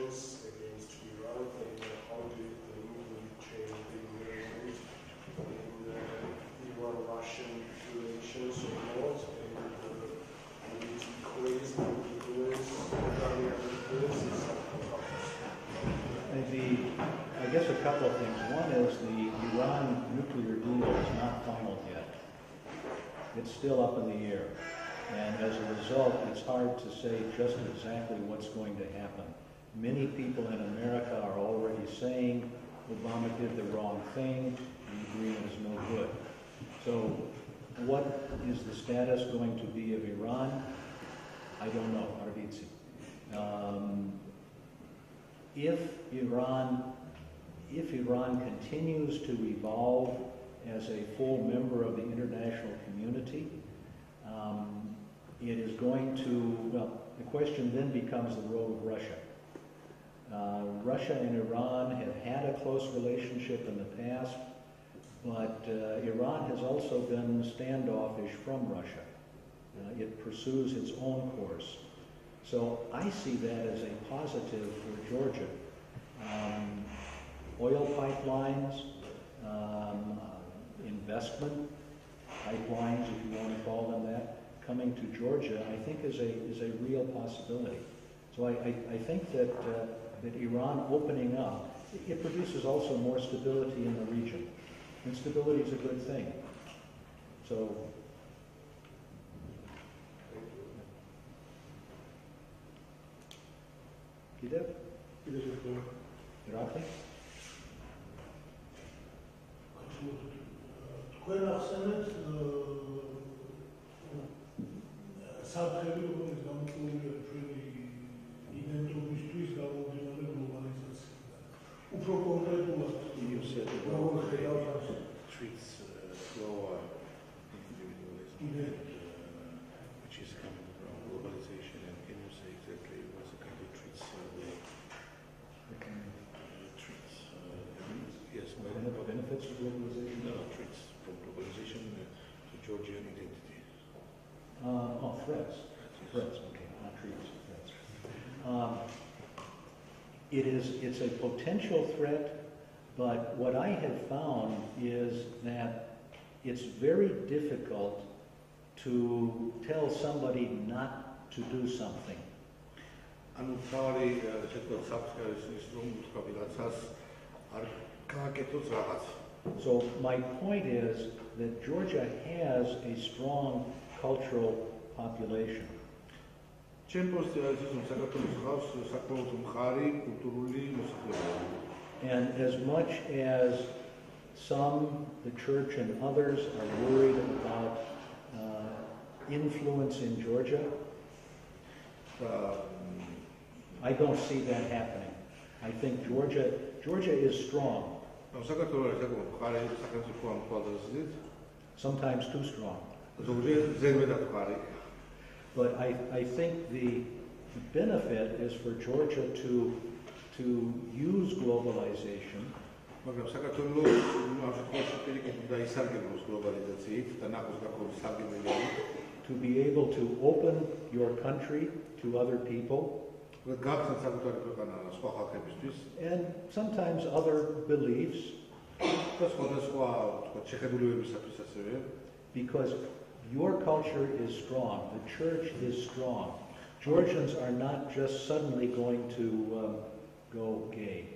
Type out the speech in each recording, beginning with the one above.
sanctions against Iran, and how do you think will change the relations in Iran-Russian relations or not, and will it increase the influence, Iranian influence in South Africa? I guess a couple of things. One is the Iran nuclear deal is not final yet. It's still up in the air. And as a result, it's hard to say just exactly what's going to happen. Many people in America are already saying Obama did the wrong thing, the agreement is no good. So what is the status going to be of Iran? I don't know. If Iran continues to evolve as a full member of the international community, it is going to, well, the question then becomes the role of Russia. Russia and Iran have had a close relationship in the past, but Iran has also been standoffish from Russia. It pursues its own course. So I see that as a positive for Georgia. Oil pipelines, investment pipelines, if you want to call them that, coming to Georgia, I think is a real possibility. So I think that Iran opening up, it produces also more stability in the region. And stability is a good thing. So, Irakli? საფრთხები რომელიც გამოწვეულია ჩვენი იდენტობისთვის გამომდინარე გლობალიზაციიდან. უფრო კონკრეტულად treats slower individualism, which is coming from globalization, and can you say exactly what the country treats yes, benefits of globalization? No, treats from globalization to Georgian identity. Threats. Threats, okay, not treaties, threats. It's a potential threat, but what I have found is that it's very difficult to tell somebody not to do something. So my point is that Georgia has a strong cultural population. And as much as some, the church and others, are worried about influence in Georgia, I don't see that happening. I think Georgia is strong. Sometimes too strong. But I think the benefit is for Georgia to use globalization to be able to open your country to other people and sometimes other beliefs, because your culture is strong, the church is strong. Georgians are not just suddenly going to go gay.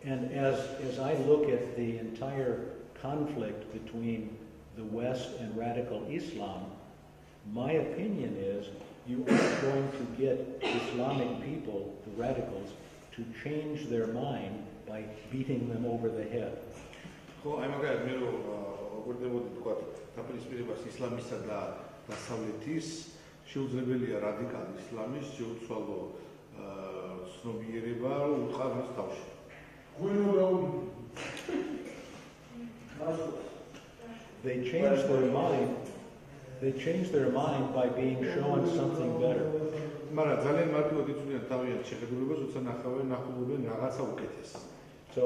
And as I look at the entire conflict between the West and radical Islam, my opinion is you are going to get Islamic people, the radicals, to change their mind by beating them over the head. They change their mind by being shown something better. მაგრამ ძალიან მარტივად იწვიან თავიანთ შეხედულებას, როცა ნახულობენ რაღაცა უკეთეს. So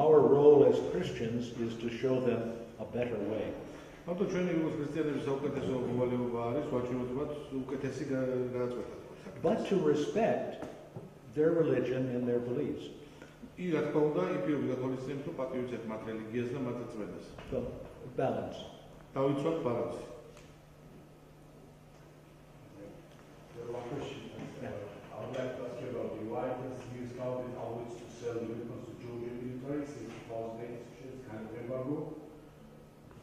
our role as Christians is to show them a better way. ამიტომ ჩვენი როგორც ქრისტიანების საუკეთესო მოვალეობა არის ვაჩვენოთ მათ უკეთესი გადაწყვეტა. But to respect their religion and their beliefs. რა თქმა უნდა, იფიქროთ გათვალისწინებთ თუ პატრიოტებს მათ რელიგიას და მათ წმენდას. So balance. დავიცვათ ბალანსი. One question. I would like to ask you about the why does the US government always to sell the weapons to Georgian military since 2008, which is kind of embargo?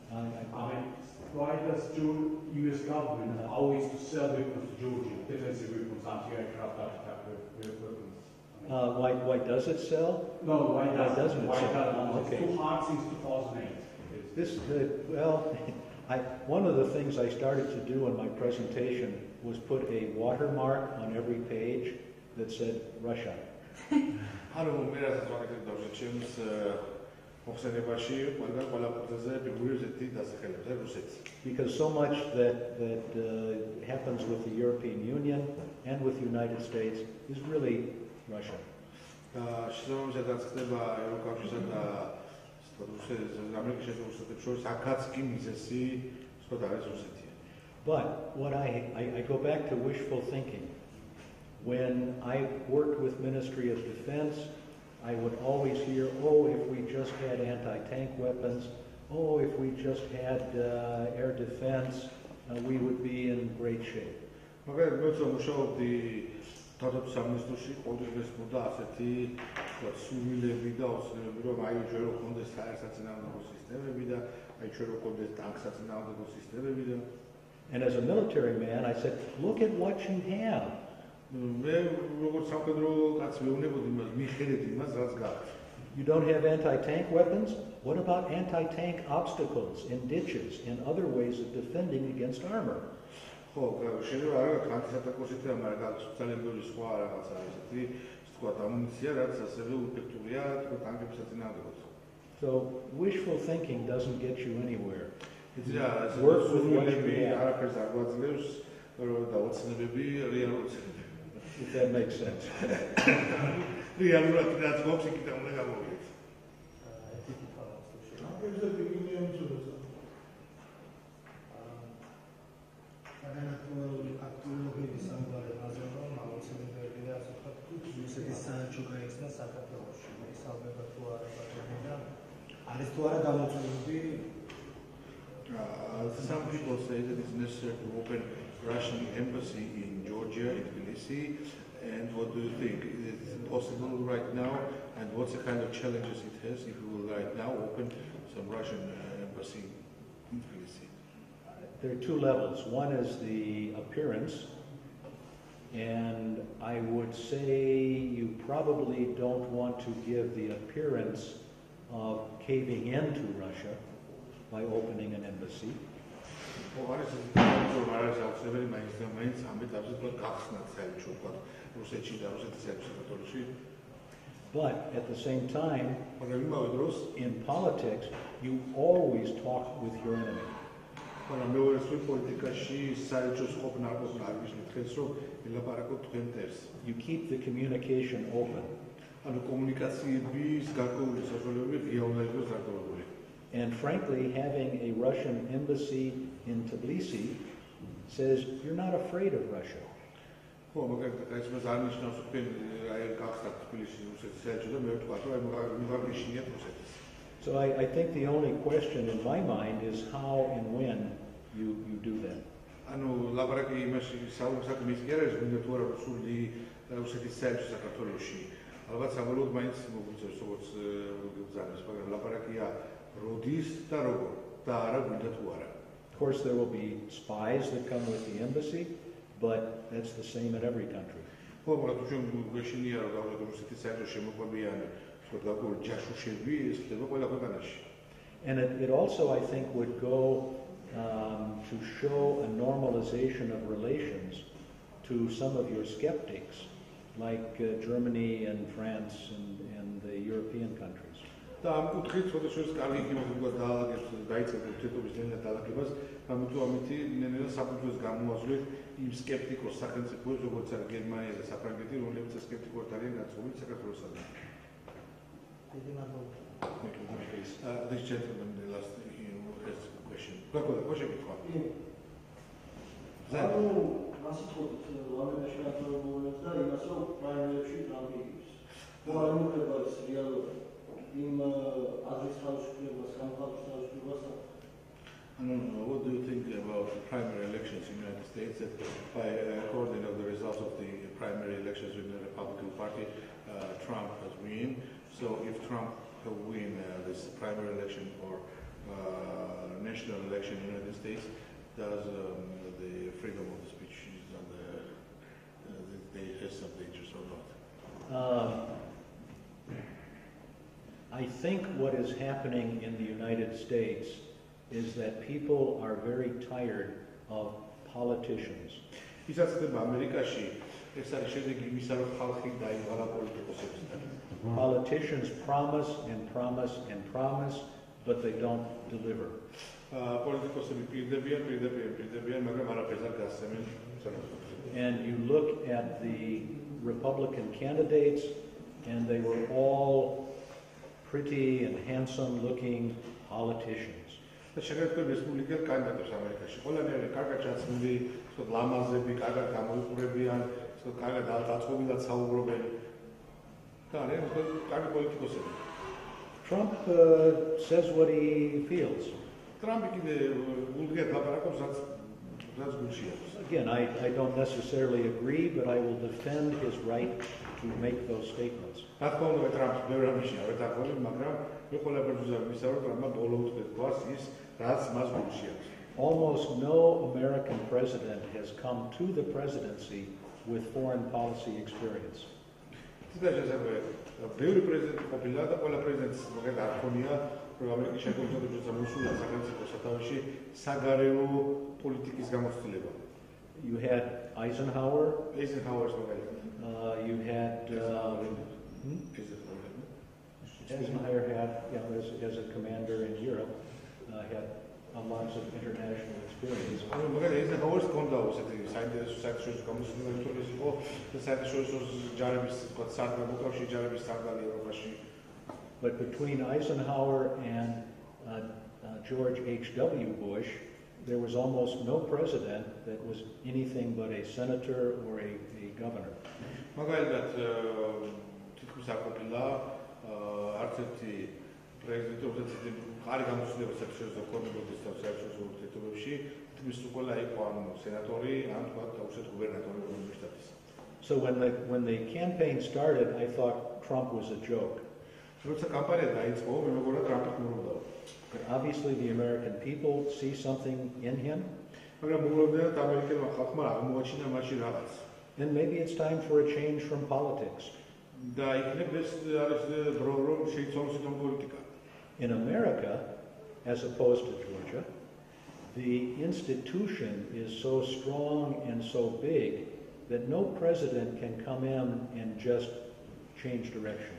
I mean, why does the US government always to sell weapons to Georgia, defensive weapons, anti-aircraft attack weapons? Why does it sell? No, why doesn't it? Why sell? doesn't it? It's too hard since 2008. One of the things I started to do in my presentation was put a watermark on every page that said Russia. Because so much that happens with the European Union and with the United States is really Russia. But what I go back to wishful thinking. When I worked with Ministry of Defense, I would always hear, oh, if we just had anti-tank weapons, oh, if we just had air defense, we would be in great shape. თავდაპირველად სამინისტროში ყოველთვის მოდა ასეთი სურვილები და ოცნებები, რომ აი ჩვენ რო გქონდეს საერთაშორისო სისტემები და აი ჩვენ რო გქონდეს ტანკსაწინააღმდეგო სისტემები და And as a military man, I said, look at what you have. მე როგორც სამხედრო კაცი მეუბნებოდი იმას, მიხედეთ იმას, რაც გაქვს. You don't have anti-tank weapons? What about anti-tank obstacles and ditches and other ways of defending against armor? შეიძლება არ გაქვს ანტისატაკო სისტემა, მაგრამ გაქვს ძალიან ბევრი სხვა რაღაცა ესეთი, თქვა ამუნიცია, რაც ასევე უფექტურია ტანკების საწინააღმდეგოდ. So wishful thinking doesn't get you anywhere. Work with what you have. არაფერს არ გვაძლევს და ოცნებები რეალურად. If that makes sense. რეალურად რაც გვაქვს, იქიდან უნდა გამოვიდეთ. აქტუალობების სამყაროში მაღალმთლებელი და ასე ვთქვათ, რუსეთის საჯარო გაიხსნა საქართველოში. ეს ალბათ თუ არა ბატონია, არის თუ არა გამოწვეული. Some people say that it's necessary to open Russian embassy in Georgia, in Tbilisi. And what do you think? Is it possible right now? And what's the kind of challenges it has if we will right now open some Russian embassy in Tbilisi? There are two levels. One is the appearance, and I would say you probably don't want to give the appearance of caving into Russia by opening an embassy. But at the same time, in politics, you always talk with your enemy. You keep the communication open. And frankly, having a Russian embassy in Tbilisi says you're not afraid of Russia. So I think the only question in my mind is how and when you do that. Of course, there will be spies that come with the embassy, but that's the same in every country. And it also, I think, would go to show a normalization of relations to some of your skeptics, like Germany and France and the European countries. და ამ კუთხით შესაძლოა კარგი იმოდგა დაალაგებს დაიწყებს ურთიერთობის ნელა დაალაგებას, რამეთუ ამითი ნელა საფუძველს გამოაძლევთ იმ სკეპტიკოს სახელმწიფოებს, როგორც არის გერმანია და საფრანგეთი, რომლებიც სკეპტიკურად არიან განწყობილი საქართველოსადმი. დიდი მადლობა. This gentleman, the last has a question. Question before. მას იტყოდით ამერიკაში გათვალებულებს და იმას რომ პრაიმერებში ტრამპიგებს. მოალმუქება ეს რეალობა იმ აზრის თავისუფლებას, სამყაროს თავისუფლებას. What do you think about the primary elections in the United States? That according to the results of the primary elections in the Republican Party, Trump has won. So if Trump win this primary election or national election in the United States, does the freedom of speech is on they have some dangers or not? I think what is happening in the United States is that people are very tired of politicians. Politicians promise and promise and promise, but they don't deliver. And you look at the Republican candidates, and they were all pretty and handsome looking politicians. Trump says what he feels. Again, I don't necessarily agree, but I will defend his right to make those statements. Almost no American president has come to the presidency with foreign policy experience. You had Eisenhower. You had Eisenhower had, as a commander in Europe, had lots of international experience. But between Eisenhower and George H.W. Bush, there was almost no president that was anything but a senator or a governor. So when the campaign started, I thought Trump was a joke. But obviously the American people see something in him. And maybe it's time for a change from politics. In America, as opposed to Georgia, the institution is so strong and so big that no president can come in and just change direction.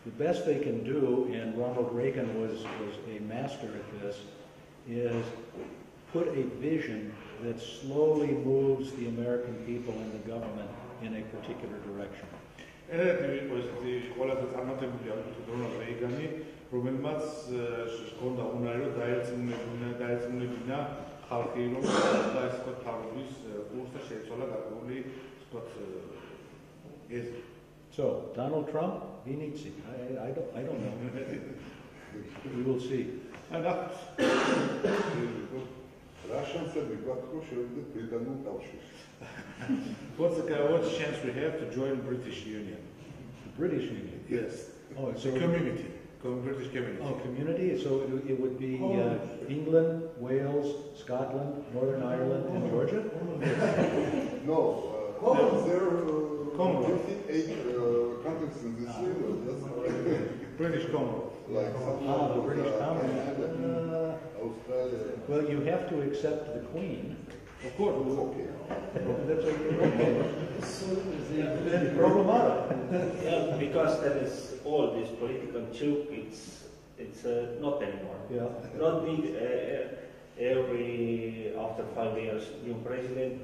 The best they can do, and Ronald Reagan was a master at this, is put a vision that slowly moves the American people and the government in a particular direction. So, Donald Trump, Vinici, I don't know. We will see. What's the chance we have to join the British Union? The British Union? Yes. Oh, it's a community. British community. Oh, community? So it would be England, Wales, Scotland, Northern Ireland, and Georgia? No. There are 28 countries British Commonwealth. The British Commonwealth. Well, you have to accept the Queen. Of course. That's okay. Problematic. Yeah, because that is all this political joke. It's not anymore. Yeah. Not need every after 5 years new president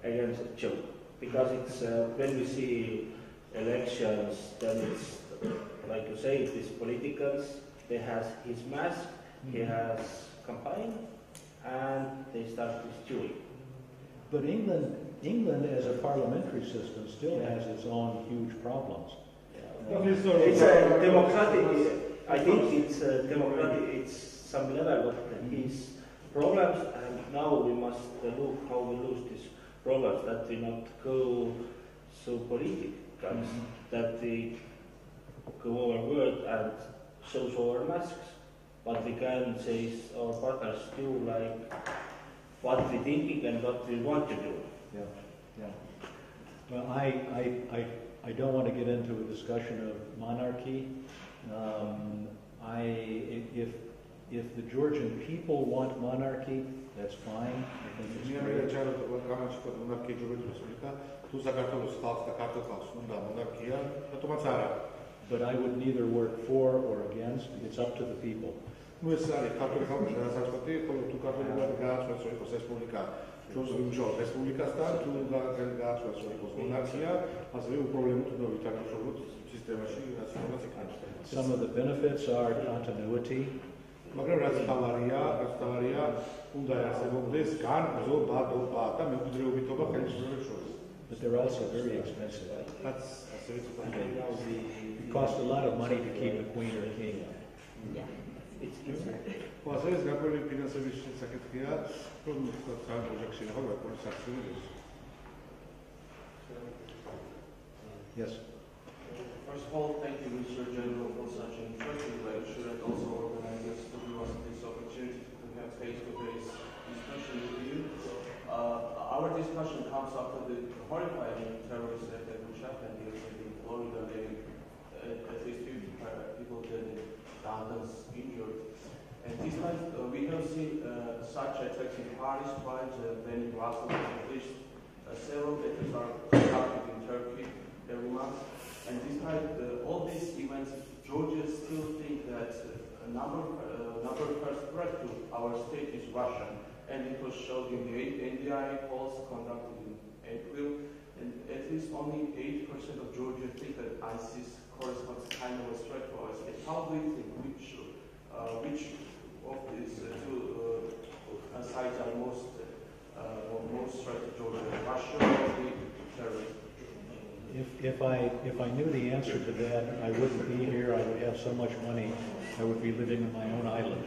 against a joke, because it's when we see elections, then it's like you say, these politicals. They has his mask, he has campaign, and they start with chewing. But England as a parliamentary system still has its own huge problems. It's a democratic. I think it's a democratic. It's some level of his problems, and now we must look how we lose these problems. That we not go so political, that we go overboard and show our masks, but we can say our partners do like what we thinking and what we want to do. Yeah. Well, I don't want to get into a discussion of monarchy. If the Georgian people want monarchy, that's fine. I think it's great. But I would neither work for or against. It's up to the people. Some of the benefits are continuity. But they're also very expensive. It costs a lot of money to keep a queen or a king. Yes. First of all, thank you, Mr. General, for such an interesting lecture, and also organizers to give us this opportunity to have face-to-face discussion with you. Our discussion comes after the horrifying terrorist attack which happened yesterday in Florida, at least 50 people dead, dozens injured. And this time we have seen such attacks in Paris twice, then in Brussels, at least several attacks are conducted in Turkey every month. And despite all these events, Georgians still think that number first threat to our state is Russian. And it was shown in the NDI polls conducted in April. And at least only 8% of Georgians think that ISIS corresponds kind of a threat to our state. How do you think which of these two sides are most threat to Georgia, Russia or the terrorists? If I knew the answer to that, I wouldn't be here. I would have so much money. I would be living in my own island.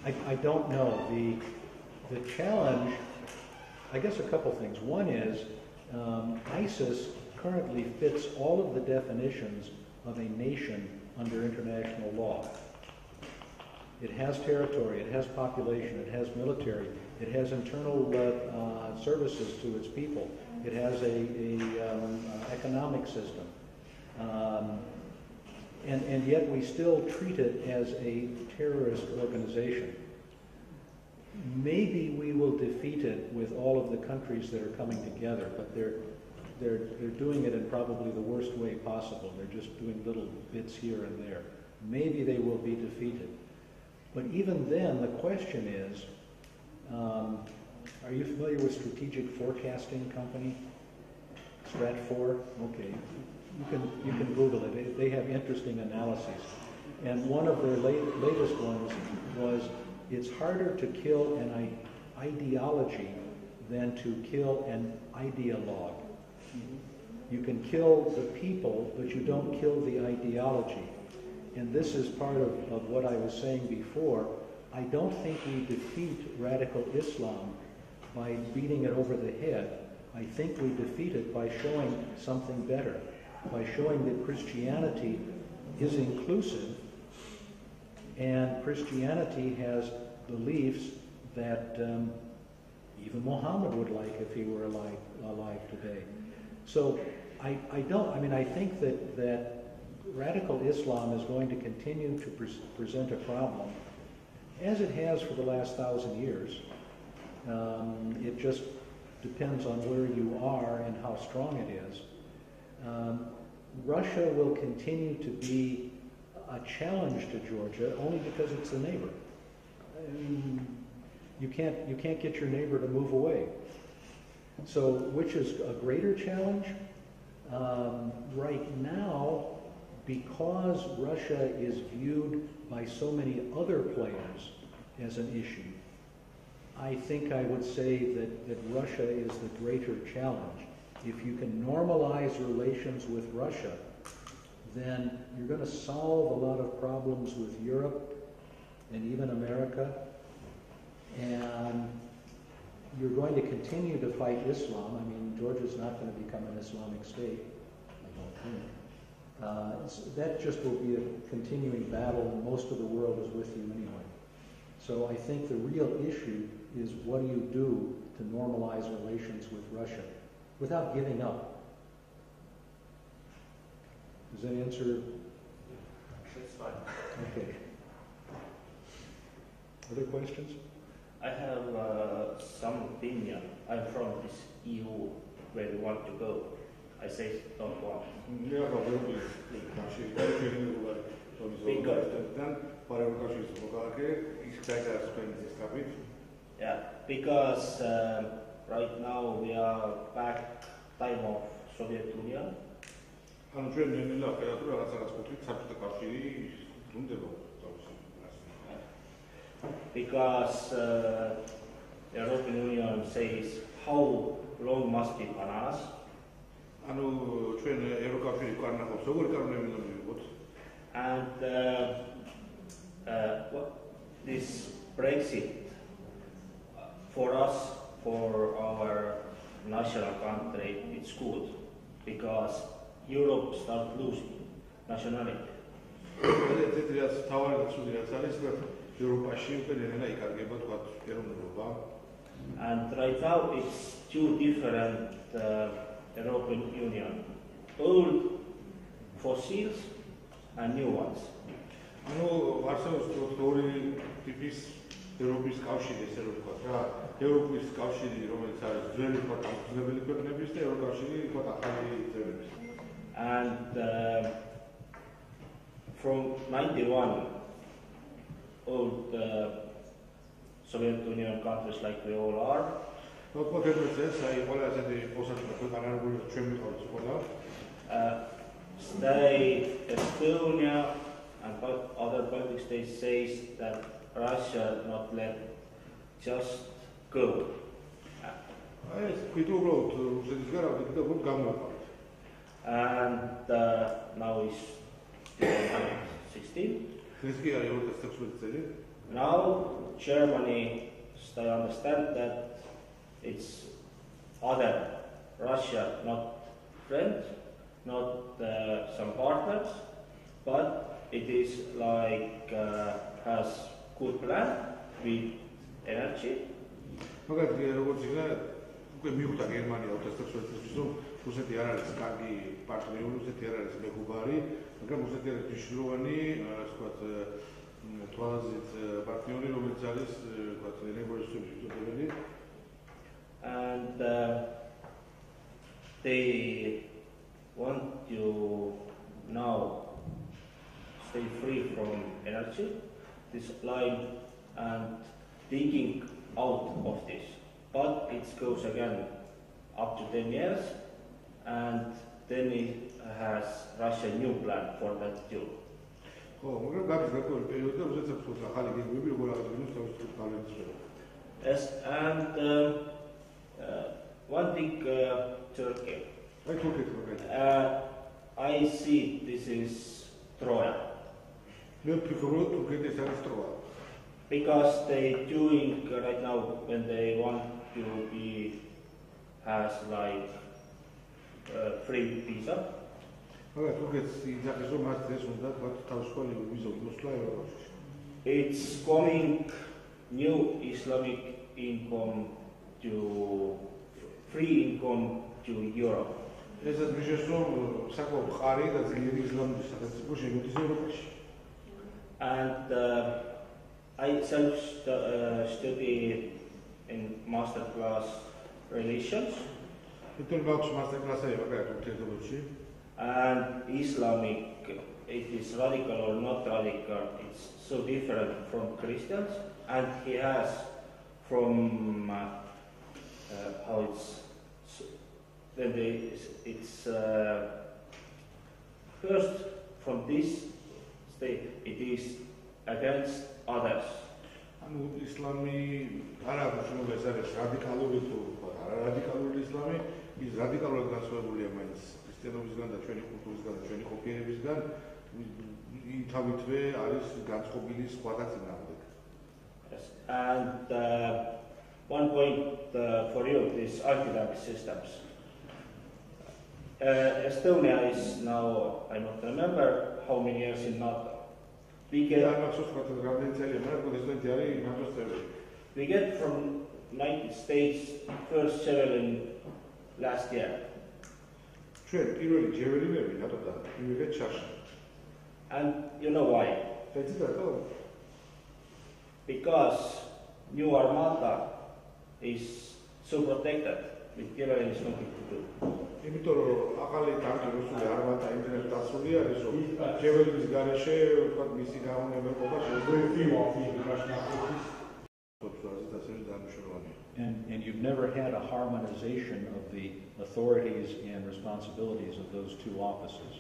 I don't know. The challenge, I guess a couple things. One is ISIS currently fits all of the definitions of a nation under international law. It has territory, it has population, it has military, it has internal services to its people, it has a economic system, and yet we still treat it as a terrorist organization. Maybe we will defeat it with all of the countries that are coming together, but they're doing it in probably the worst way possible. They're just doing little bits here and there. Maybe they will be defeated. But even then, the question is, are you familiar with Strategic Forecasting Company? Strat4? Okay. You can Google it. They have interesting analyses. And one of their latest ones was, it's harder to kill an ideology than to kill an ideologue. You can kill the people, but you don't kill the ideology. And this is part of what I was saying before. I don't think we defeat radical Islam by beating it over the head. I think we defeat it by showing something better, by showing that Christianity is inclusive, and Christianity has beliefs that even Muhammad would like if he were alive today. So I don't. I mean, I think that radical Islam is going to continue to present a problem, as it has for the last 1,000 years. It just depends on where you are and how strong it is. Russia will continue to be a challenge to Georgia only because it's the neighbor. You can't get your neighbor to move away. So, which is a greater challenge? Right now, because Russia is viewed by so many other players as an issue, I think I would say that Russia is the greater challenge. If you can normalize relations with Russia, then you're going to solve a lot of problems with Europe and even America, and you're going to continue to fight Islam. I mean, Georgia's not going to become an Islamic state, I don't think. That just will be a continuing battle, and most of the world is with you anyway. So I think the real issue is what do you do to normalize relations with Russia without giving up. Does that answer? That's fine. Okay. Other questions? I have some opinion. I'm from this EU where we want to go. I say don't want. Yeah, because right now we are back time of Soviet Union. Because European Union says how long must be bananas. And this Brexit for us, for our national country, it's good because Europe starts losing nationality. And right now it's two different European Union, old fossils and new ones. And from 91, old Soviet Union countries like we all are, stay Estonia and other Baltic states says that Russia not let just go. And now it's 2016. Now Germany, I understand that it's other Russia, not friends, not some partners, but it is like has good plan with energy. And they want to now stay free from energy, this line, and digging out of this. But it goes again up to 10 years, and then it has Russia new plan for that too. Yes, and one thing, Turkey. I see this is Troya. Because they doing right now when they want to be has like free visa. It's coming new Islamic income to free income to Europe. ესაც მიშეს რომ საკმაოდ მყარი და ძლიერი ისლამური სახელმწიფო შემოდის ევროპაში. And I self-study in master class relations. And Islamic, it is radical or not radical, it's so different from Christians. And he has from how it's first from this state, it is against others. Islami Arab შენობას არის რადიკალური თუ არა რადიკალური ისლამი ის რადიკალურად განსხვავებულია მაინც ქრისტიანობისგან და ჩვენი კულტურისგან და ჩვენი ყოფიერებისგან თავითვე არის განწყობილი სხვათა წინააღმდეგ. Yes, and one point for you is architect systems. Estonia is now, I don't remember how many years in NATO. We get from United States first javelin last year. And you know why? Because new Armada is so protected with javelin is nothing to do. And you've never had a harmonization of the authorities and responsibilities of those two offices.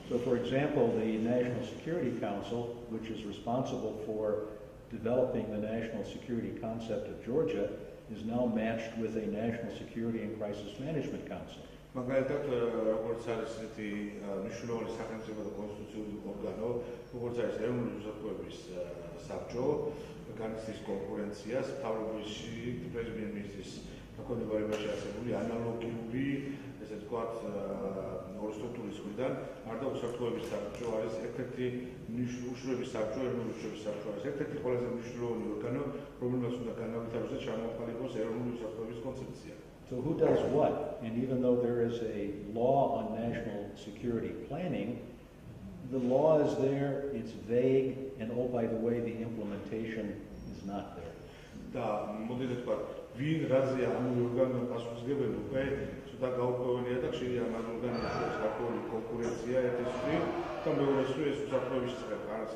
So, for example, the National Security Council, which is responsible for developing the national security concept of Georgia, is now matched with a National Security and Crisis Management Council. მაგალითად, როგორც არის ესეთი მნიშვნელოვანი სახელმწიფო და კონსტიტუციური ორგანო, როგორც არის ეროვნული უსაფრთხოების საბჭო, განიცდის კონკურენციას, მთავრობაში პრემიერ-მინისტრის დაქვემდებარებაში არსებული ანალოგიური, ესე ვთქვათ, ორი სტრუქტურის მხრიდან, არდა უსაფრთხოების საბჭო არის ერთ-ერთი უშუალოების საბჭო, ეროვნული უშუალოების საბჭო არის ერთ-ერთი ყველაზე მნიშვნელოვანი ორგანო, რომელმაც უნდა განავითაროს და ჩამოყალიბოს ეროვნული უსაფრთხოების კონცეფცია. So who does what? And even though there is a law on national security planning, the law is there, it's vague, and oh, by the way, the implementation is not there. და მოდით ვთქვათ, ვინ რაზეა ამ ორგანოს პასუხისმგებელი უკვე ცოტა გაურკვეველია და ხშირი ამ ორგანოს გარკვეული კონკურენცია ერთის მხრივ და მეორეს მხრივ ეს უსაფრთხოების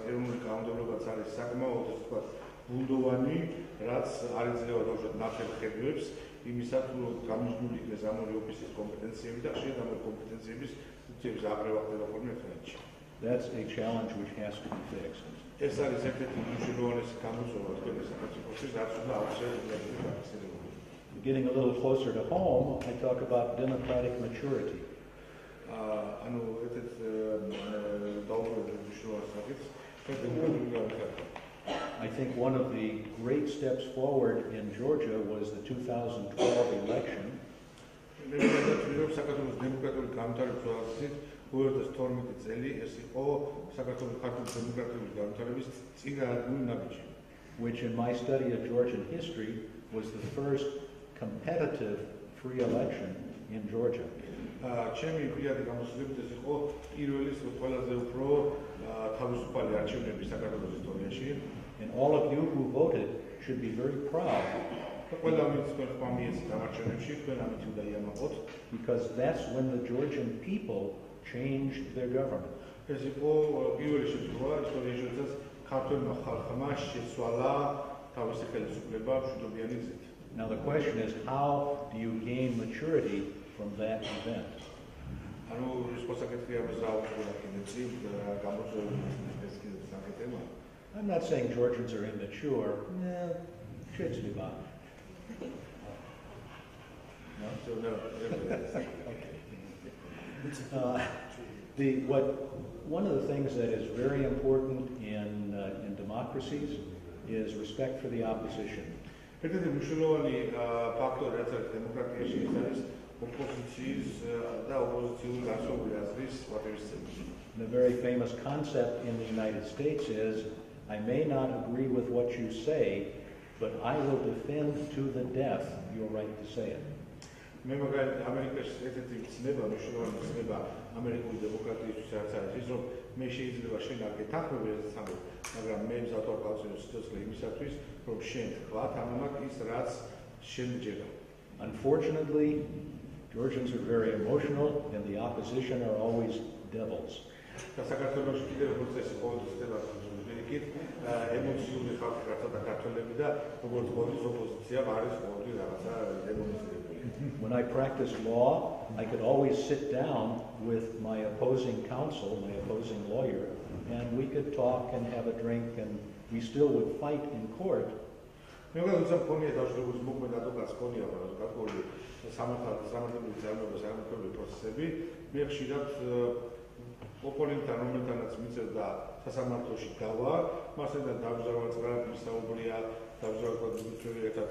ეროვნული კანონმდებლობაც არის საკმაოდ ასე ვთქვათ ბუნდოვანი, რაც არ იძლევა დავუშვათ ნახევ ხედვებს იმისა თუ გამიჯნული იქნეს ამ ორი ოფისის კომპეტენციები და ხშირად ამ კომპეტენციების უცების აღრევა ხდება ხოლმე ერთმანეთში. That's a challenge which has to be fixed. ეს არის ერთ-ერთი მნიშვნელოვანი გამოწვევა თქვენი სახელმწიფოში, რაც უნდა აუცილებლად გახსენებული. Getting a little closer to home, I talk about democratic maturity. ანუ ერთ-ერთ დაუბრუნდელ მნიშვნელოვან საკითხს დემოკრატიული განვითარება. I think one of the great steps forward in Georgia was the 2012 election. Which in my study of Georgian history was the first competitive free election in Georgia. And all of you who voted should be very proud. Because that's when the Georgian people changed their government. Now the question is, how do you gain maturity from that event? I'm not saying Georgians are immature. One of the things that is very important in democracies is respect for the opposition. The very famous concept in the United States is I may not agree with what you say, but I will defend to the death your right to say it. მე მაგალითად ამერიკაში ერთ-ერთი ცნება, მნიშვნელოვანი ცნება ამერიკული დემოკრატიისთვის რაც არის ის, რომ მე შეიძლება შენ არ გეთანხმები ეს ამბობ, მაგრამ მე მზად ვარ გავწირო სიცოცხლე იმისათვის, რომ შენ თქვა ამამაკ ის რაც შენ ჯერა. Unfortunately, Georgians are very emotional, and the opposition are always devils. და საქართველოში კიდევ როგორც ეს ყოველთვის ხდება ამერიკით, ემოციური ხალხი რაცა და ქართველები და როგორც ყოველთვის ოპოზიცია არის ყოველთვის რაღაცა დემონსტრირებული. When I practiced law, I could always sit down with my opposing counsel, my opposing lawyer, and we could talk and have a drink, and we still would fight in court. მე ვგავსებ ფონია დაჟღერების მოქმედად გასკონია, გასკოლი სამართლებრივი ძალაუფლება, სამართლებრივი პროცესები, მე ხშირად ოპონენტთან რომელთანაც მიწევდა სასამართლოში დავა, მასთან დაბრძოლված გრაფის საუბრია, დაბრძოლված ერთად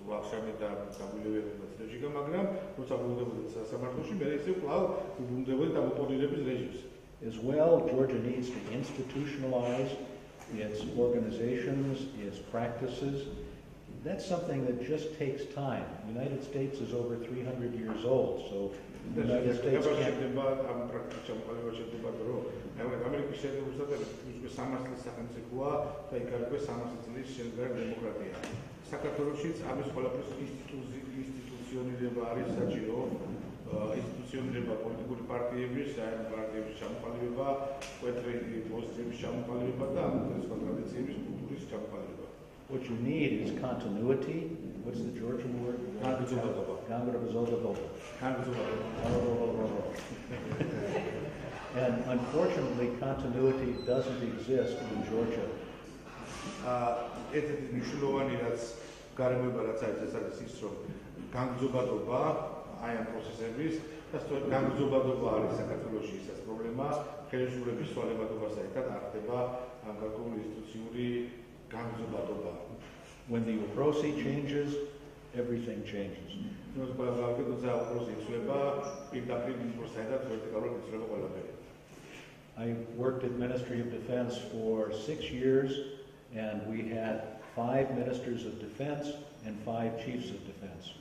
ვახშამი და გამილევებდა ცდები, მაგრამ როცა ბრუნდებოდა სასამართლოში, მე ისე კვლავ უბრუნდებოდა დამოპონირების რეჟიმს. As well, Georgia needs to institutionalize its organizations, its practices. That's something that just takes time. The United States is over 300 years old, so the United States can't... საქართველოშიც ამის ყველაფრის ინსტიტუციონირება არის საჭირო, ინსტიტუციონირება პოლიტიკური პარტიების, საერთო პარტიების ჩამოყალიბება, კვეთრი პოზიციების ჩამოყალიბება და ამ ტრადიციების კულტურის ჩამოყალიბება. What you need is continuity. What's the Georgian word? And unfortunately, continuity doesn't exist in Georgia. ერთ-ერთი მნიშვნელოვანი რაც გარემოება რაც არის ეს არის ის რომ განგრძობადობა აი ამ პროცესების და სწორედ განგრძობადობა არის საქართველოში ისაც პრობლემა ხელისუფლების სვალებადობასთან ერთად არ ხდება გარკვეული ინსტიტუციური განგრძობადობა. When the UPROSI changes, everything changes. I worked at Ministry of Defense for 6 years, and we had 5 ministers of defense and 5 chiefs of defense.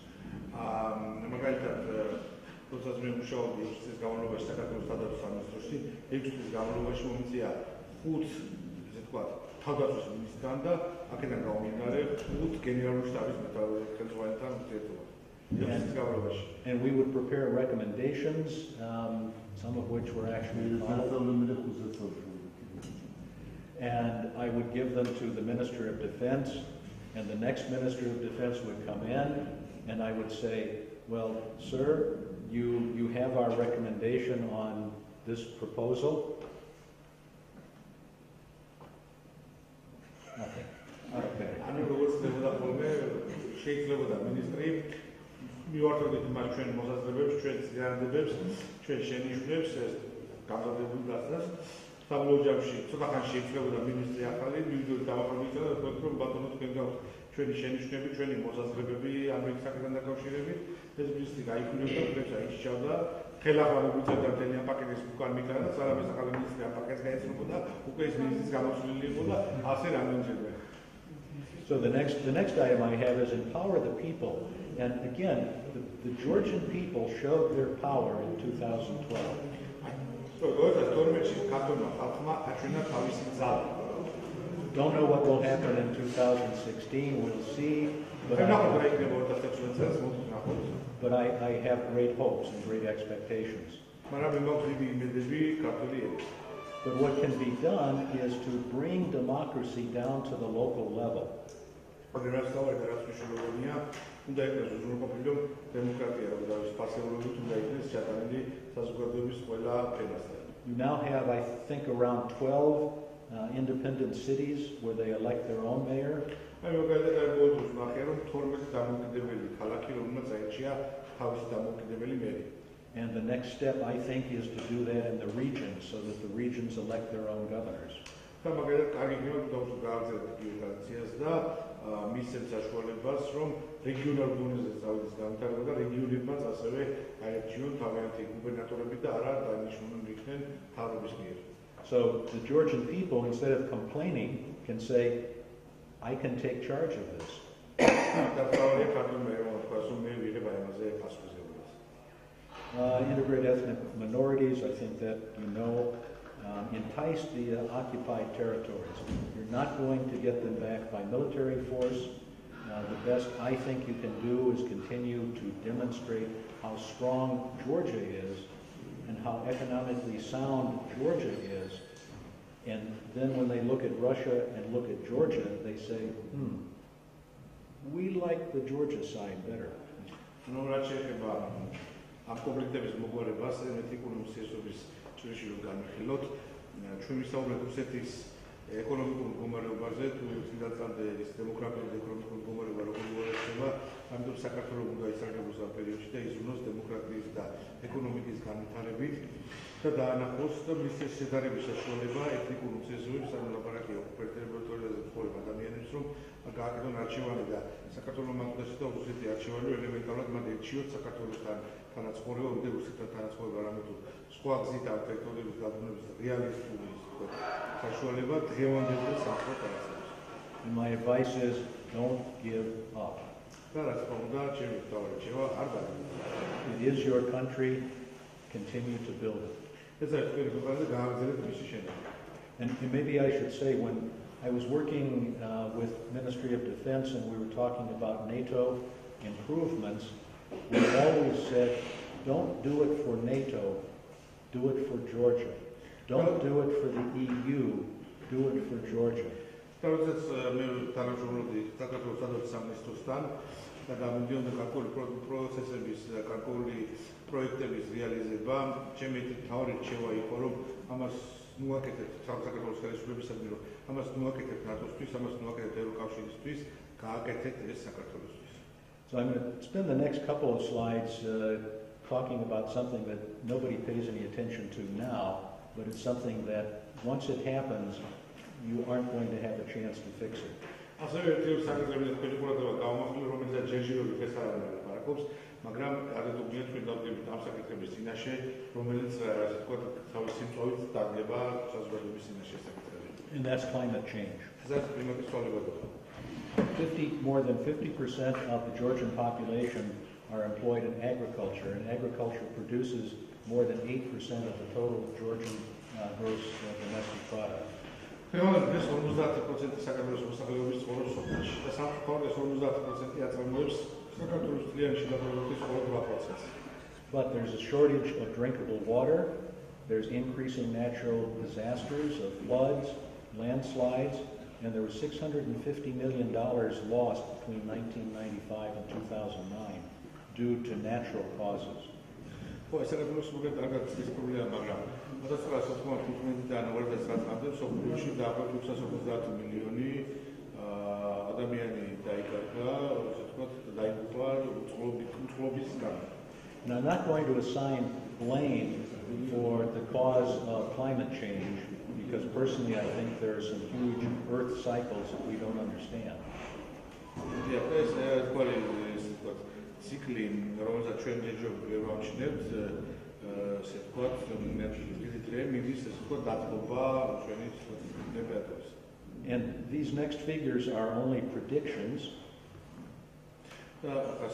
And we would prepare recommendations, some of which were actually followed. And I would give them to the Minister of Defense, and the next Minister of Defense would come in, and I would say, well, sir, you have our recommendation on this proposal. Nothing. Okay. საბოლოოში ცოტა ხანში შეიცვლებოდა მინისტრი ახალი, მივიდოდი დამახმარებისა და თქვენ რომ ბატონო თქვენ ჩვენი შენიშვნები, ჩვენი მოსაზრებები ამერიკის საკითხთან დაკავშირებით, ეს მინისტრი გაიქმნებოდა, თქვენს აიჩავდა, ხელახლა მოგიწევდა მთელი ამ პაკეტის უკან მიქრა და სარამის ახალი მინისტრი ამ პაკეტს გაეცნობოდა, უკვე ეს მინისტრის გამოცვლილი იყო და ასე რამდენჯერმე. So the next item I have is empower the people. And again, the Georgian people showed their power in 2012. Don't know what will happen in 2016, we'll see. But I have great hopes and great expectations. But what can be done is to bring democracy down to the local level. You now have, I think, around 12 independent cities where they elect their own mayor. And the next step, I think, is to do that in the regions so that the regions elect their own governors. So the Georgian people, instead of complaining, can say, I can take charge of this. Integrate ethnic minorities, I think that you know, entice the occupied territories. You're not going to get them back by military force. The best I think you can do is continue to demonstrate how strong Georgia is and how economically sound Georgia is. And then when they look at Russia and look at Georgia, they say, we like the Georgia side better. ამ კონფლიქტების მოგვარებას ეთნიკური ურთიერთობის ჭრიში რომ განვიხილოთ, ჩვენ ვისაუბრეთ რუსეთის ეკონომიკურ მდგომარეობაზე, თუ წინდაწამდე ის დემოკრატიული ეკონომიკური მდგომარეობა როგორ მოექცევა, ამიტომ საქართველოს უნდა ისარგებლოს ამ პერიოდში და იზრუნოს დემოკრატიის და ეკონომიკის განვითარებით და დაანახოს მის შედარების საშუალება ეთნიკურ ურთიერთობებს, ანუ ლაპარაკია ოკუპირებულ ტერიტორიაზე მცხოვრებ ადამიანებს, რომ გააკეთონ არჩევანი და საქართველოს მამულებში და რუსეთის არჩევანი ელემენტარულად მათ ერჩიოთ საქართველოსთან თანაცხოვრება, ვიდრე რუსეთთან თანაცხოვრება, რამე თუ სხვა გზით ამ ტერიტორიების დაბრუნების რეალისტური საშუალება დღევანდელი სამხრეთ არასდროს. And my advice is, don't give up. და რა თქმა უნდა, ჩემი თავარჩევა არ გადაგიდგა. It is your country, continue to build it. ეს არის თქვენი ქვეყანა და გააგრძელეთ მისი შენება. And maybe I should say, when I was working with Ministry of Defense and we were talking about NATO improvements, we always said, don't do it for NATO, do it for Georgia. Don't do it for the EU, do it for Georgia. Tāpēc mēs თანამშრომლობდი საქართველოს სადაც სამინისტროსთან და გამოდიოდა გარკვეული პროცესების, გარკვეული პროექტების რეალიზება. ჩემი თავი რჩევა იყო, რომ ამას მოაკეთებთ საქართველოს ხელისუფლებისადმი, რომ ამას მოაკეთებთ ნატოსთვის, ამას მოაკეთებთ ევროკავშირისთვის, გააკეთეთ ეს საქართველოსთვის. So I'm going to spend the next couple of slides talking about something that nobody pays any attention to now, but it's something that once it happens, you aren't going to have a chance to fix it. And that's climate change. More than 50% of the Georgian population are employed in agriculture, and agriculture produces more than 8% of the total Georgian gross domestic product. This 50% საქართველოს მოსახლეობის ცხოვრობს სოფელში და სამყაროში 50% აწარმოებს საქართველოს მთლიანი შემადგენლობის 8%. But there's a shortage of drinkable water, there's increasing natural disasters of floods, landslides, and there was $650 million lost between 1995 and 2009 due to natural causes. საქართველოს მოგეთ არ გადის პრობლემა, მაგრამ 1995-დან 2009-მდე სოფლიოში დაახლოებით 650 მილიონი ადამიანი დაიკარგა, ასე ვთქვათ, დაიღუპა უწყლობის გამო. Now, I'm not going to assign blame for the cause of climate change, because personally I think there are some huge earth cycles that we don't understand. And these next figures are only predictions. But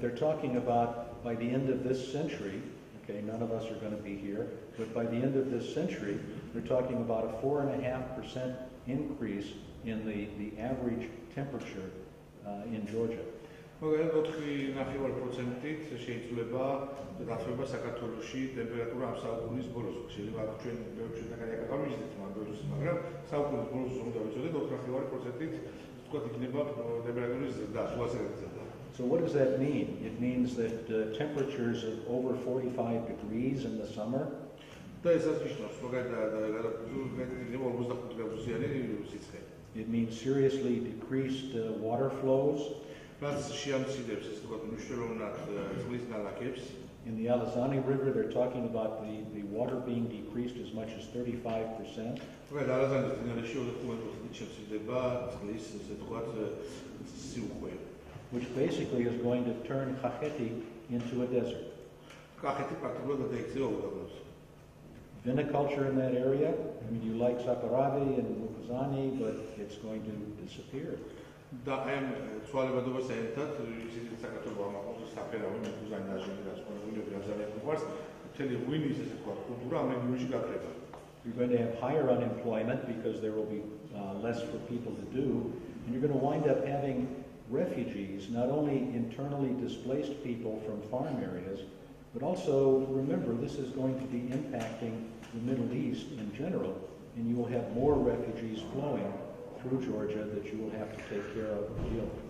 they're talking about by the end of this century, okay, none of us are going to be here, but by the end of this century, they're talking about a 4.5% increase in the average temperature in Georgia. So what does that mean? It means that temperatures of over 45 degrees in the summer. It means seriously decreased water flows. In the Alazani River, they're talking about the water being decreased as much as 35%. Which basically is going to turn Khacheti into a desert. Viniculture in that area, I mean, you like Sakaravi and Mukuzani, but it's going to disappear. You're going to have higher unemployment because there will be less for people to do, and you're going to wind up having refugees, not only internally displaced people from farm areas, but also, remember, this is going to be impacting the Middle East in general, and you will have more refugees flowing through Georgia that you will have to take care of and deal with.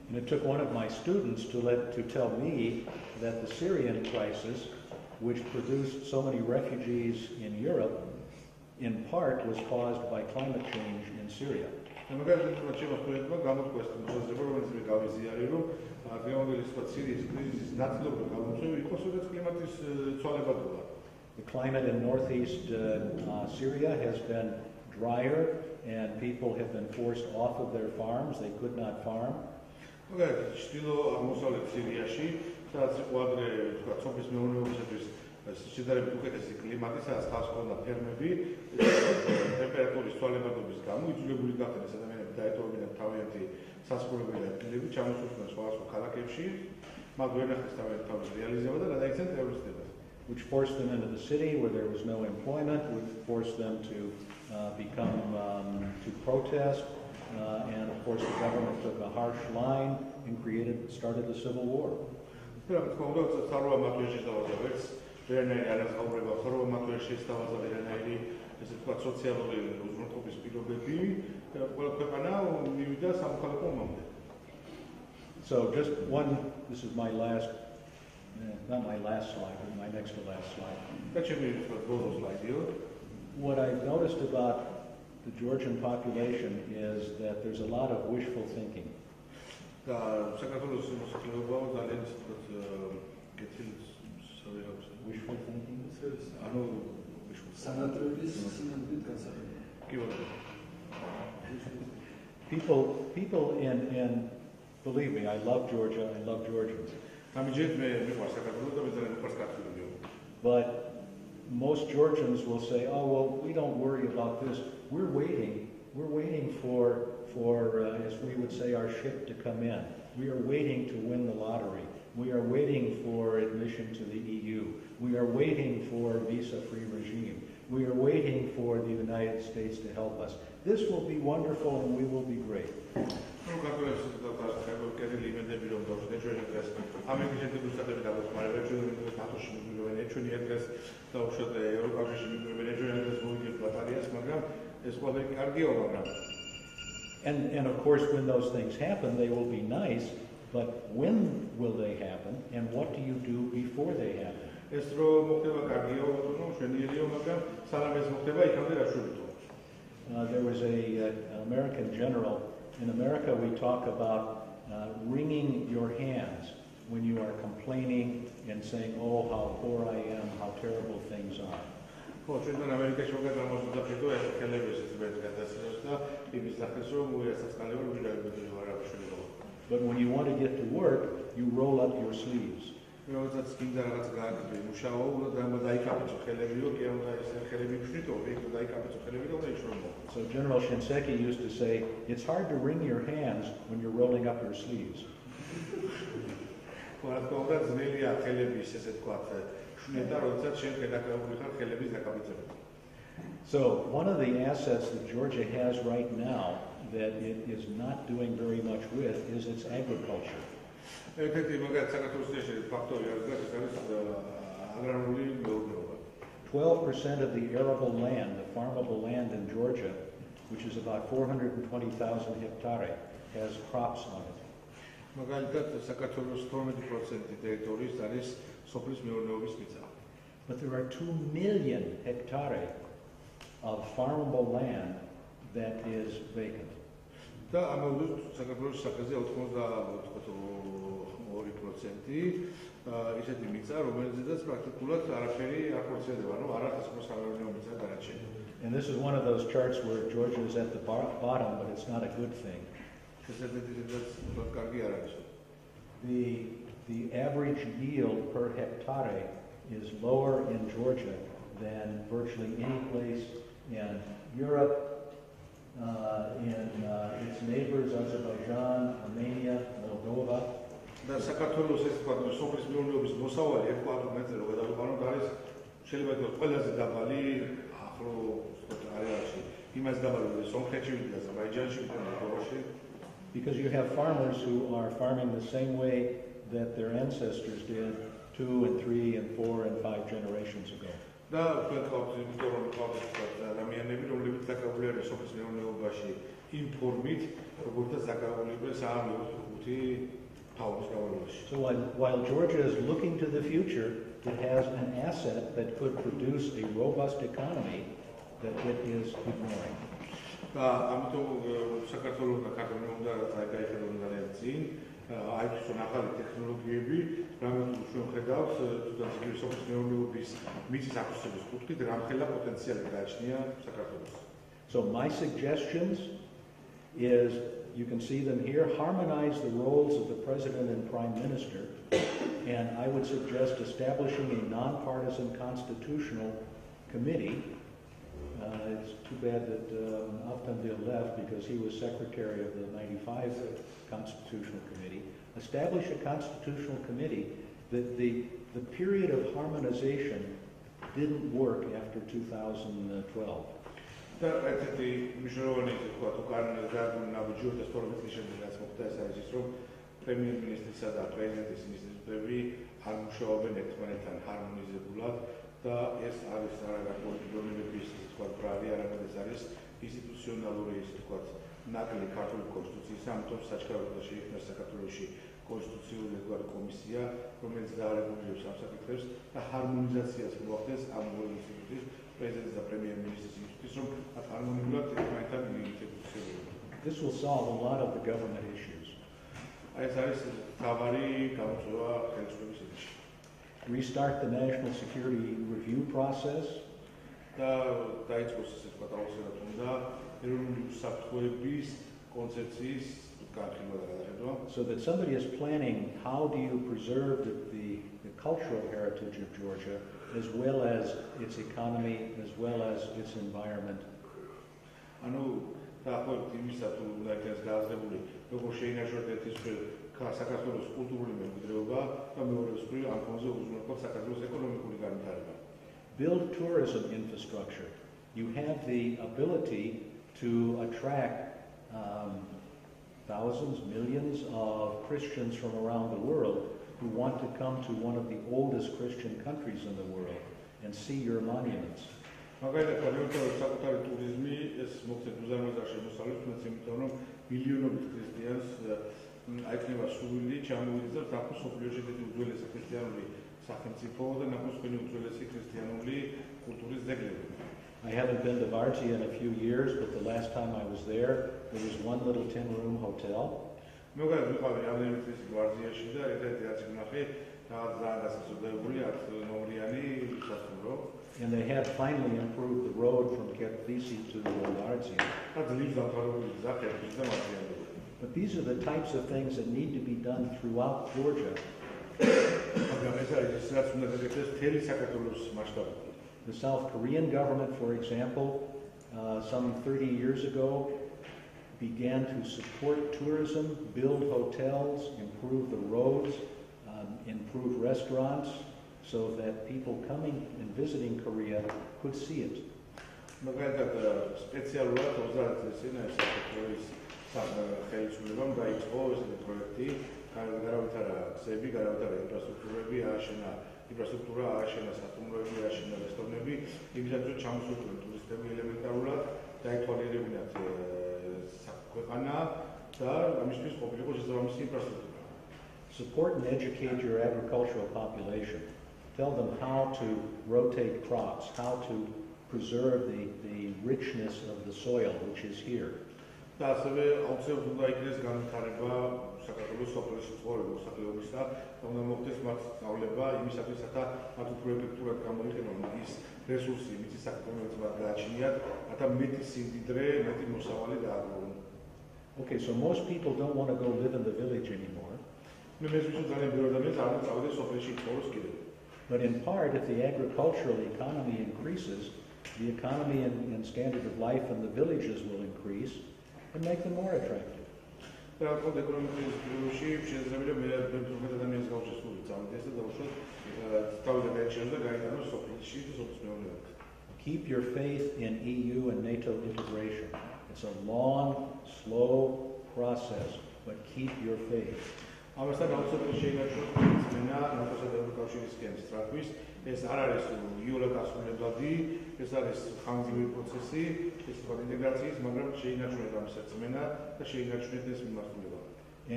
And it took one of my students to tell me that the Syrian crisis, which produced so many refugees in Europe, in part was caused by climate change in Syria. The climate in northeast Syria has been drier, and people have been forced off of their farms. They could not farm. Which forced them into the city where there was no employment, which forced them to to protest, and of course the government took a harsh line and started the civil war. So just one, this is my last, not my last slide, but my next to last slide. What I've noticed about the Georgian population is that there's a lot of wishful thinking. Wishful thinking? People in believe me, I love Georgia, I love Georgians. But most Georgians will say, oh, well, we don't worry about this. We're waiting for as we would say, our ship to come in. We are waiting to win the lottery. We are waiting for admission to the EU. We are waiting for a visa-free regime. We are waiting for the United States to help us. This will be wonderful and we will be great. And of course, when those things happen, they will be nice, but when will they happen, and what do you do before they happen? There was an American general. In America, we talk about wringing your hands when you are complaining and saying, oh, how poor I am, how terrible things are. But when you want to get to work, you roll up your sleeves. So General Shinseki used to say, it's hard to wring your hands when you're rolling up your sleeves. So one of the assets that Georgia has right now that it is not doing very much with is its agriculture. ერთ-ერთი მაგალითად საქართველოს შეიძლება ფაქტორი არის და ეს არის აგრარული მეურნეობა. 12% of the arable land, the farmable land in Georgia, which is about 420,000 hectares, has crops on it. მაგალითად საქართველოს 12% ტერიტორიის არის სოფლის მეურნეობის მიწა. But there are 2 million hectares of farmable land that is vacant. და ამავდროულად საქართველოს სახეზე 82% ისეთი მიწა, რომელზედაც პრაქტიკულად არაფერი არ ხორციელდება, ანუ არ არის მოსამეურნეო მიწა დანარჩენი. And this is one of those charts where Georgia is at the bottom, but it's not a good thing. The average yield per hectare is lower in Georgia than virtually any place in Europe, in its neighbors, Azerbaijan, Armenia, Moldova. და საქართველოს ეს თქვა სოფლის მეურნეობის მოსავალი 2 კილომეტრზე რო გადავიყვანოთ არის შეიძლება ითქვას ყველაზე დაბალი ახლო არეალში იმას დაბალი სომხეთში და აზერბაიჯანში და მოლდოვაში. Because you have farmers who are farming the same way that their ancestors did 2 and 3 and 4 and 5 generations ago. და თქვენ იმიტომ რომ ყავთ ადამიანები რომლებიც დაკავებული არიან სოფლის მეურნეობაში იმ ფორმით როგორცაც დაკავებული საამიო 5 So while Georgia is looking to the future, it has an asset that could produce a robust economy that it is ignoring. ამიტომ საქართველოს და საქართველოს უნდა გაიხედონ ძალიან წინ, აიქვსონ ახალი ტექნოლოგიები, რამაც ჩვენ ხედავთ, თუნდაც სოფლის მეურნეობის მიწის აკუსტიკის კუთხით რამხელა პოტენციალი გააჩნია საქართველოს. So my suggestions is, you can see them here, harmonize the roles of the president and prime minister, and I would suggest establishing a nonpartisan constitutional committee. It's too bad that Alpendale left because he was secretary of the 95 Constitutional Committee. Establish a constitutional committee. The period of harmonization didn't work after 2012. და ერთ-ერთი მნიშვნელოვანი თქვა უკან ნაბიჯი და სწორედ ის შემდეგაც მოხდა ეს არის ის რომ პრემიერ-მინისტრისა და პრეზიდენტის ინსტიტუტები არ მუშაობენ ერთმანეთთან ჰარმონიზებულად და ეს არის არა პოლიტიკურების თქვა ბრალი არამედ ეს არის ინსტიტუციონალური ის თქვა ნაკლი ქართული კონსტიტუციის ამიტომ საჩქაროდა შეიქმნა საქართველოში კონსტიტუციური თქვა კომისია რომელიც დაარეგულირებს ამ საკითხებს და ჰარმონიზაციას მოახდენს ამ ორი ინსტიტუტის პრეზიდენტის და პრემიერ-მინისტრის This will solve a lot of the government issues. Restart the national security review process. So that somebody is planning how do you preserve the cultural heritage of Georgia as well as its economy, as well as its environment. ანუ დაახლოებით იმისა თუ უნდა იქნას გააზრებული, როგორ შეინარჩუნოთ ეს საქართველოს კულტურული მემკვიდრეობა და მეორე მხრივ ამ ფონზე უზრუნველყოფ საქართველოს ეკონომიკური განვითარება. Build tourism infrastructure. You have the ability to attract thousands, millions of Christians from around the world who want to come to one of the oldest Christian countries in the world and see your monuments. მაგალითად, საქართველოს საკუთარი ტურიზმი ეს მოხდეთ უზარმაზარ შემოსავლებს, იმიტომ რომ მილიონობით ქრისტიანს აიქნება სურვილი ჩამოვიდეს და დაფოს სოფლიოში დიდი უძველესი ქრისტიანული სახელმწიფო და ნაკურთხეველი უძველესი ქრისტიანული კულტურის ძეგლები. I haven't been to Varti in a few years, but the last time I was there was one little 10-room hotel. მოგარ ვიყავი რამდენიმე წლის გვარდიაში და ერთ-ერთი რაც ვნახე რაღაც ძალიან გასასურვებელი 10 ნომრიანი სასტუმრო. And they had finally improved the road from Kertvisi to Varti. But these are the types of things that need to be done throughout Georgia. The South Korean government, for example, some 30 years ago, began to support tourism, build hotels, improve the roads, improve restaurants, so that people coming and visiting Korea could see it. გარავითარა ქსები, გარავითარა ინფრასტრუქტურები, ინფრასტრუქტურა ააშენა, სასტუმროები ააშენა, რესტორნები, იმისათვის რომ ჩამოსულიყო ტურისტები ელემენტარულად დაეთვალიერებინათ ქვეყანა და ამისთვის ყოფილიყო შესაბამისი ინფრასტრუქტურა. Support and educate your agricultural population. Tell them how to rotate crops, how to preserve the richness of the soil which is here. და ასევე აუცილებლად უნდა იქნეს განვითარება საქართველოს სოფლის ცხოვრების მოსახლეობისა და უნდა მოხდეს მათ სწავლება იმისათვის, რათა მათ უფრო ეფექტურად გამოიყენონ ის რესურსი, მიწის საქართველოს მათ გააჩნიათ, რათა მეტი სიმდიდრე, მეტი მოსავალი დააგროვონ. Okay, so most people don't want to go live in the village anymore. მე მესმის რომ ძალიან ბევრი ადამიანს არ მოწავდეს სოფელში ცხოვროს კიდევ. But in part, if the agricultural economy increases, the economy and standard of life in the villages will increase and make them more attractive. Keep your faith in EU and NATO integration. It's a long, slow process, but keep your faith. ამასთან აუცილებლად შეინარჩუნოთ მენა ნატოსა და ევროკავშირისკენ სწრაფვის ეს არ არის იოლად ასრულებადი ეს არის ხანგრძლივი პროცესი ეს სხვა ინტეგრაციის მაგრამ შეინარჩუნეთ ამ საწმენა და შეინარჩუნეთ ეს მიმართულება.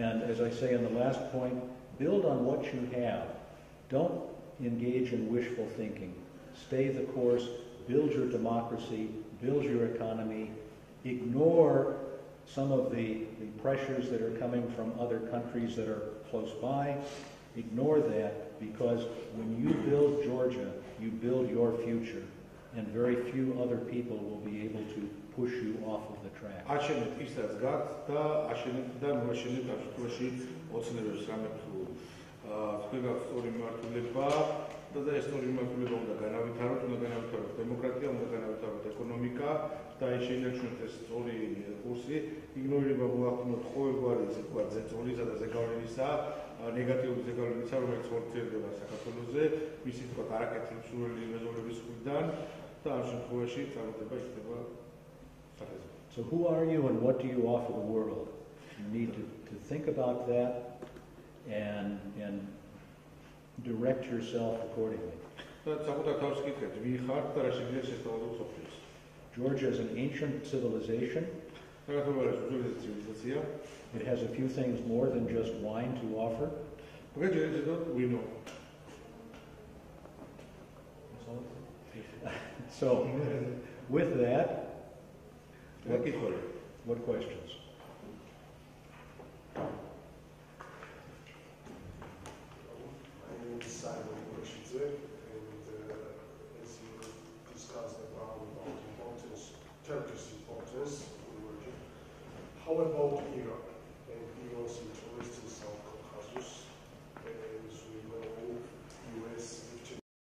And as I say in the last point, build on what you have. Don't engage in wishful thinking. Stay the course, build your democracy, build your economy, ignore some of the pressures that are coming from other countries that are close by. Ignore that, because when you build Georgia, you build your future, and very few other people will be able to push you off of the track. აშენეთ ის რაც გაქვთ და აშენეთ და მოაშენეთ ამ შემთხვევაში ოცნებებს რამე თუ თქვენ გაქვთ სწორი მიმართულება და ეს სწორი მიმართულება უნდა განავითაროთ, უნდა განავითაროთ დემოკრატია, უნდა განავითაროთ ეკონომიკა და შეინარჩუნოთ ეს სწორი კურსი. იგნორირება მოახდინოთ ყოველგვარი ესე ვთქვათ ზეწოლის და ზეგავლენისა, ნეგატიური ზეგავლენისა, რომელიც ხორციელდება საქართველოზე, მისი ვთქვათ არაკეთილი მსურველი მეზობლების მხრიდან და ამ შემთხვევაში წარმატება იქნება საფრთხე. So who are you and what do you offer the world? You need to think about that and direct yourself accordingly. Georgia is an ancient civilization. It has a few things more than just wine to offer. So, with that, what questions?